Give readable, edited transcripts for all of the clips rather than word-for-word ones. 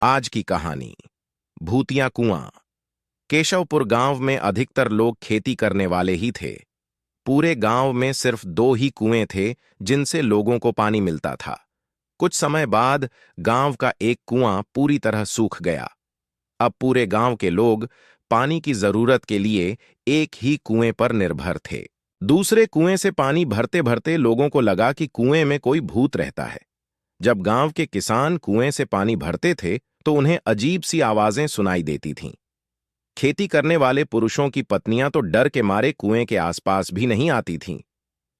आज की कहानी भूतिया कुआं। केशवपुर गांव में अधिकतर लोग खेती करने वाले ही थे। पूरे गांव में सिर्फ दो ही कुएं थे जिनसे लोगों को पानी मिलता था। कुछ समय बाद गांव का एक कुआं पूरी तरह सूख गया। अब पूरे गांव के लोग पानी की जरूरत के लिए एक ही कुएं पर निर्भर थे। दूसरे कुएं से पानी भरते भरते लोगों को लगा कि कुएं में कोई भूत रहता है। जब गांव के किसान कुएं से पानी भरते थे तो उन्हें अजीब सी आवाजें सुनाई देती थीं। खेती करने वाले पुरुषों की पत्नियां तो डर के मारे कुएं के आसपास भी नहीं आती थीं।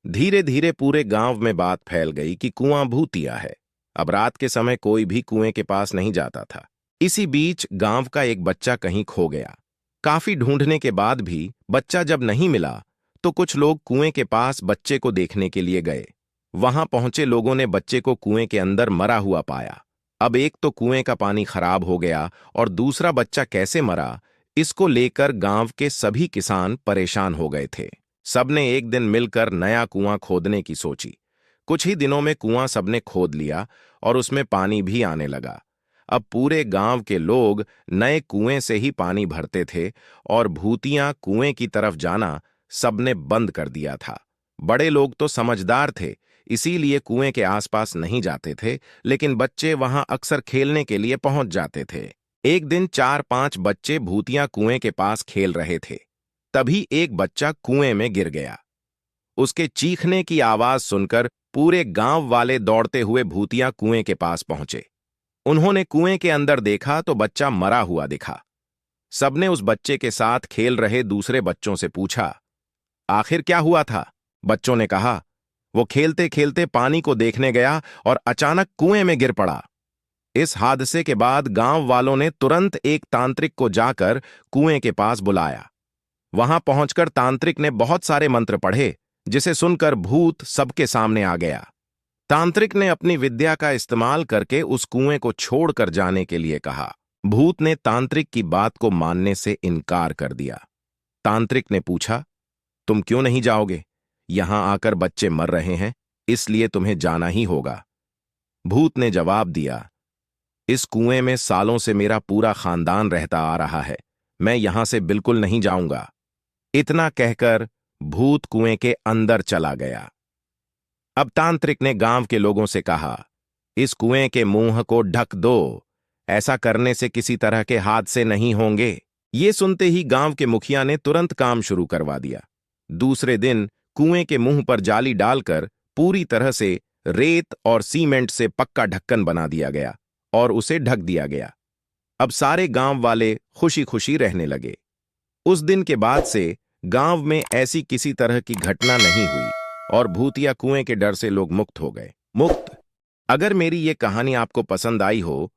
धीरे धीरे पूरे गांव में बात फैल गई कि कुआं भूतिया है। अब रात के समय कोई भी कुएं के पास नहीं जाता था। इसी बीच गांव का एक बच्चा कहीं खो गया। काफी ढूंढने के बाद भी बच्चा जब नहीं मिला तो कुछ लोग कुएं के पास बच्चे को देखने के लिए गए। वहां पहुंचे लोगों ने बच्चे को कुएं के अंदर मरा हुआ पाया। अब एक तो कुएं का पानी खराब हो गया और दूसरा बच्चा कैसे मरा, इसको लेकर गांव के सभी किसान परेशान हो गए थे। सबने एक दिन मिलकर नया कुआं खोदने की सोची। कुछ ही दिनों में कुआं सबने खोद लिया और उसमें पानी भी आने लगा। अब पूरे गांव के लोग नए कुएं से ही पानी भरते थे और भूतियां कुएं की तरफ जाना सबने बंद कर दिया था। बड़े लोग तो समझदार थे, इसीलिए कुएं के आसपास नहीं जाते थे, लेकिन बच्चे वहां अक्सर खेलने के लिए पहुंच जाते थे। एक दिन 4-5 बच्चे भूतिया कुएं के पास खेल रहे थे। तभी एक बच्चा कुएं में गिर गया। उसके चीखने की आवाज सुनकर पूरे गांव वाले दौड़ते हुए भूतिया कुएं के पास पहुंचे। उन्होंने कुएं के अंदर देखा तो बच्चा मरा हुआ दिखा। सबने उस बच्चे के साथ खेल रहे दूसरे बच्चों से पूछा, आखिर क्या हुआ था? बच्चों ने कहा, वो खेलते खेलते पानी को देखने गया और अचानक कुएं में गिर पड़ा। इस हादसे के बाद गांव वालों ने तुरंत एक तांत्रिक को जाकर कुएं के पास बुलाया। वहां पहुंचकर तांत्रिक ने बहुत सारे मंत्र पढ़े, जिसे सुनकर भूत सबके सामने आ गया। तांत्रिक ने अपनी विद्या का इस्तेमाल करके उस कुएं को छोड़कर जाने के लिए कहा। भूत ने तांत्रिक की बात को मानने से इनकार कर दिया। तांत्रिक ने पूछा, तुम क्यों नहीं जाओगे? यहां आकर बच्चे मर रहे हैं, इसलिए तुम्हें जाना ही होगा। भूत ने जवाब दिया, इस कुएं में सालों से मेरा पूरा खानदान रहता आ रहा है, मैं यहां से बिल्कुल नहीं जाऊंगा। इतना कहकर भूत कुएं के अंदर चला गया। अब तांत्रिक ने गांव के लोगों से कहा, इस कुएं के मुंह को ढक दो, ऐसा करने से किसी तरह के हादसे नहीं होंगे। ये सुनते ही गांव के मुखिया ने तुरंत काम शुरू करवा दिया। दूसरे दिन कुएं के मुंह पर जाली डालकर पूरी तरह से रेत और सीमेंट से पक्का ढक्कन बना दिया गया और उसे ढक दिया गया। अब सारे गांव वाले खुशी खुशी रहने लगे। उस दिन के बाद से गांव में ऐसी किसी तरह की घटना नहीं हुई और भूतिया कुएं के डर से लोग मुक्त हो गए। अगर मेरी ये कहानी आपको पसंद आई हो